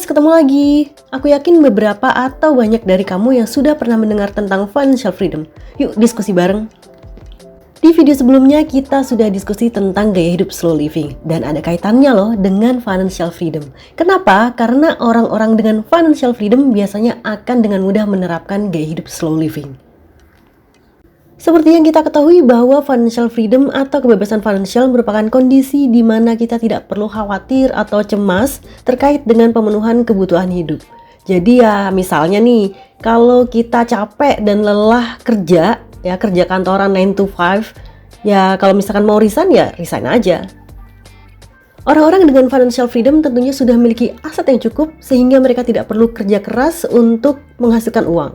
guys, ketemu lagi. Aku yakin beberapa atau banyak dari kamu yang sudah pernah mendengar tentang financial freedom. Yuk diskusi bareng. Di video sebelumnya kita sudah diskusi tentang gaya hidup slow living dan ada kaitannya loh dengan financial freedom. Kenapa? Karena orang-orang dengan financial freedom biasanya akan dengan mudah menerapkan gaya hidup slow living. Seperti yang kita ketahui bahwa financial freedom atau kebebasan finansial merupakan kondisi di mana kita tidak perlu khawatir atau cemas terkait dengan pemenuhan kebutuhan hidup. Jadi ya misalnya nih, kalau kita capek dan lelah kerja kantoran 9 to 5, ya kalau misalkan mau resign ya resign aja. Orang-orang dengan financial freedom tentunya sudah memiliki aset yang cukup sehingga mereka tidak perlu kerja keras untuk menghasilkan uang.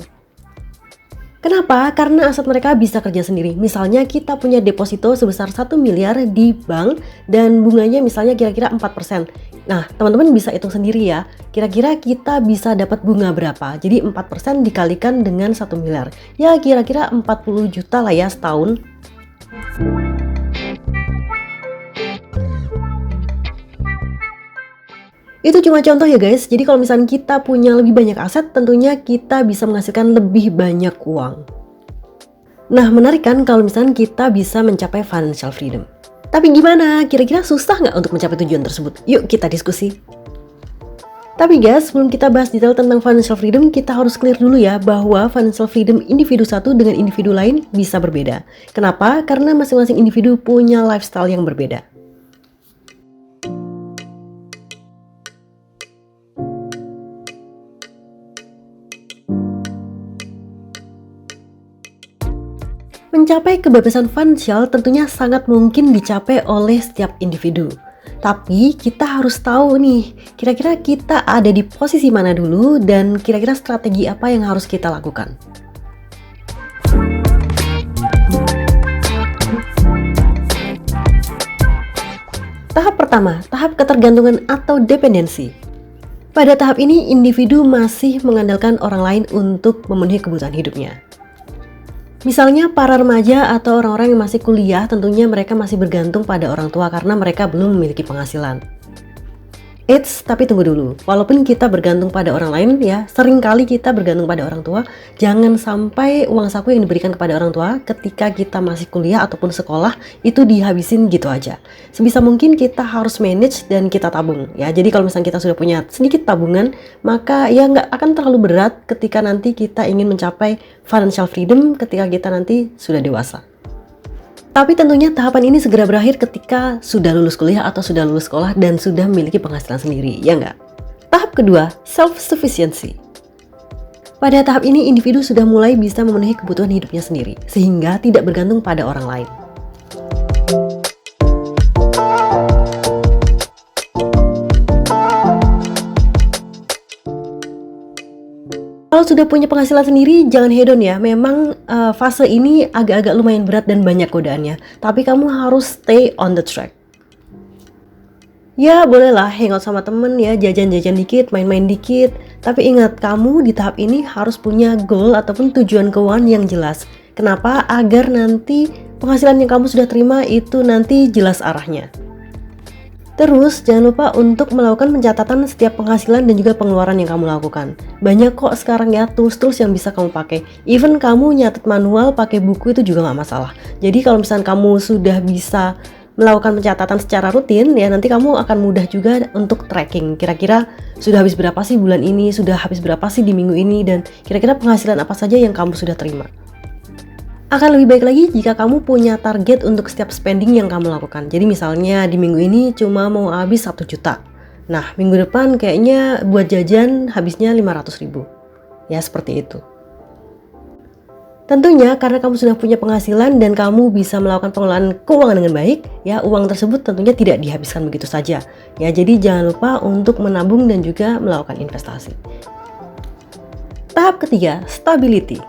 Kenapa? Karena aset mereka bisa kerja sendiri. Misalnya kita punya deposito sebesar 1 miliar di bank dan bunganya misalnya kira-kira 4%. Nah, teman-teman bisa hitung sendiri ya. Kira-kira kita bisa dapat bunga berapa? Jadi 4% dikalikan dengan 1 miliar. Ya kira-kira 40 juta lah ya setahun. Itu cuma contoh ya guys. Jadi kalau misalnya kita punya lebih banyak aset, tentunya kita bisa menghasilkan lebih banyak uang. Nah, menarik kan kalau misalnya kita bisa mencapai financial freedom. Tapi gimana? Kira-kira susah nggak untuk mencapai tujuan tersebut? Yuk kita diskusi. Tapi guys, sebelum kita bahas detail tentang financial freedom, kita harus clear dulu ya bahwa financial freedom individu satu dengan individu lain bisa berbeda. Kenapa? Karena masing-masing individu punya lifestyle yang berbeda. Mencapai kebebasan finansial tentunya sangat mungkin dicapai oleh setiap individu. Tapi kita harus tahu nih, kira-kira kita ada di posisi mana dulu dan kira-kira strategi apa yang harus kita lakukan. Tahap pertama, tahap ketergantungan atau dependensi. Pada tahap ini, individu masih mengandalkan orang lain untuk memenuhi kebutuhan hidupnya. Misalnya para remaja atau orang-orang yang masih kuliah, tentunya mereka masih bergantung pada orang tua karena mereka belum memiliki penghasilan. Eits, tapi tunggu dulu. Walaupun kita bergantung pada orang lain ya, seringkali kita bergantung pada orang tua. Jangan sampai uang saku yang diberikan kepada orang tua ketika kita masih kuliah ataupun sekolah itu dihabisin gitu aja. Sebisa mungkin kita harus manage dan kita tabung ya. Jadi kalau misalnya kita sudah punya sedikit tabungan, maka ya nggak akan terlalu berat ketika nanti kita ingin mencapai financial freedom ketika kita nanti sudah dewasa. Tapi tentunya tahapan ini segera berakhir ketika sudah lulus kuliah atau sudah lulus sekolah dan sudah memiliki penghasilan sendiri, ya nggak? Tahap kedua, self-sufficiency. Pada tahap ini, individu sudah mulai bisa memenuhi kebutuhan hidupnya sendiri, sehingga tidak bergantung pada orang lain. Kalau sudah punya penghasilan sendiri, jangan hedon ya. Memang fase ini agak-agak lumayan berat dan banyak godaannya. Tapi kamu harus stay on the track. Ya bolehlah hangout sama temen ya, jajan-jajan dikit, main-main dikit. Tapi ingat, kamu di tahap ini harus punya goal ataupun tujuan keuangan yang jelas. Kenapa? Agar nanti penghasilan yang kamu sudah terima itu nanti jelas arahnya. Terus jangan lupa untuk melakukan pencatatan setiap penghasilan dan juga pengeluaran yang kamu lakukan. Banyak kok sekarang ya tools-tools yang bisa kamu pakai. Even kamu nyatet manual pakai buku itu juga nggak masalah. Jadi kalau misalnya kamu sudah bisa melakukan pencatatan secara rutin ya, nanti kamu akan mudah juga untuk tracking. Kira-kira sudah habis berapa sih bulan ini, sudah habis berapa sih di minggu ini, dan kira-kira penghasilan apa saja yang kamu sudah terima. Akan lebih baik lagi jika kamu punya target untuk setiap spending yang kamu lakukan. Jadi misalnya di minggu ini cuma mau habis 1 juta. Nah, minggu depan kayaknya buat jajan habisnya 500.000. Ya, seperti itu. Tentunya karena kamu sudah punya penghasilan dan kamu bisa melakukan pengelolaan keuangan dengan baik, ya uang tersebut tentunya tidak dihabiskan begitu saja. Ya, jadi jangan lupa untuk menabung dan juga melakukan investasi. Tahap ketiga, stability.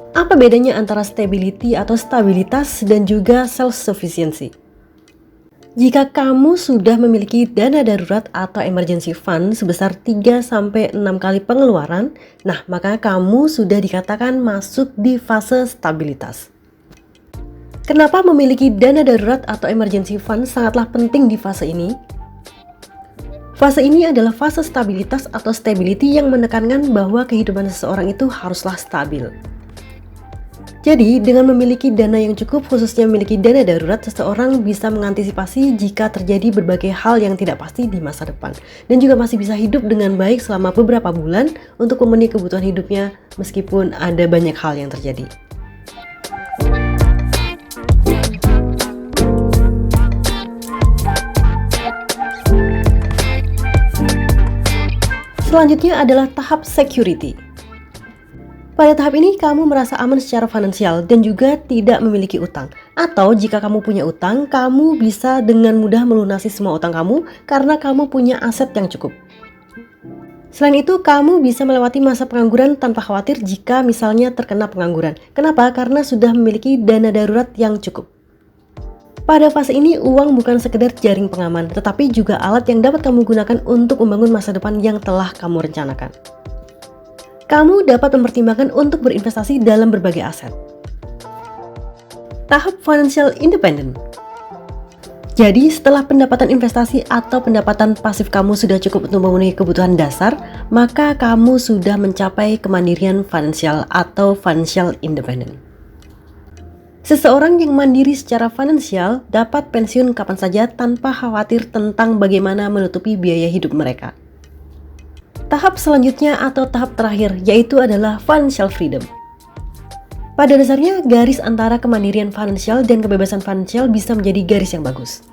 Apa bedanya antara stability atau stabilitas dan juga self-sufficiency? Jika kamu sudah memiliki dana darurat atau emergency fund sebesar 3-6 kali pengeluaran, nah maka kamu sudah dikatakan masuk di fase stabilitas. Kenapa memiliki dana darurat atau emergency fund sangatlah penting di fase ini? Fase ini adalah fase stabilitas atau stability yang menekankan bahwa kehidupan seseorang itu haruslah stabil. Jadi, dengan memiliki dana yang cukup, khususnya memiliki dana darurat, seseorang bisa mengantisipasi jika terjadi berbagai hal yang tidak pasti di masa depan. Dan juga masih bisa hidup dengan baik selama beberapa bulan untuk memenuhi kebutuhan hidupnya meskipun ada banyak hal yang terjadi. Selanjutnya adalah tahap security. Pada tahap ini, kamu merasa aman secara finansial dan juga tidak memiliki utang. Atau jika kamu punya utang, kamu bisa dengan mudah melunasi semua utang kamu karena kamu punya aset yang cukup. Selain itu, kamu bisa melewati masa pengangguran tanpa khawatir jika misalnya terkena pengangguran. Kenapa? Karena sudah memiliki dana darurat yang cukup. Pada fase ini, uang bukan sekedar jaring pengaman, tetapi juga alat yang dapat kamu gunakan untuk membangun masa depan yang telah kamu rencanakan. Kamu dapat mempertimbangkan untuk berinvestasi dalam berbagai aset. Tahap financial independent. Jadi, setelah pendapatan investasi atau pendapatan pasif kamu sudah cukup untuk memenuhi kebutuhan dasar, maka kamu sudah mencapai kemandirian finansial atau financial independent. Seseorang yang mandiri secara finansial dapat pensiun kapan saja tanpa khawatir tentang bagaimana menutupi biaya hidup mereka. Tahap selanjutnya atau tahap terakhir yaitu adalah financial freedom. Pada dasarnya, garis antara kemandirian finansial dan kebebasan finansial bisa menjadi garis yang bagus.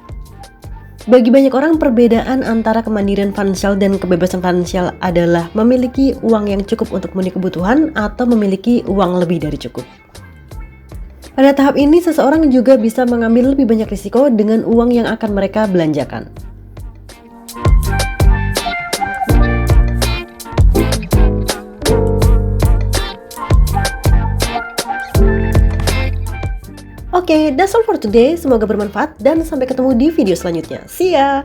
Bagi banyak orang, perbedaan antara kemandirian finansial dan kebebasan finansial adalah memiliki uang yang cukup untuk memenuhi kebutuhan atau memiliki uang lebih dari cukup. Pada tahap ini, seseorang juga bisa mengambil lebih banyak risiko dengan uang yang akan mereka belanjakan. Oke, that's all for today. Semoga bermanfaat dan sampai ketemu di video selanjutnya. See ya!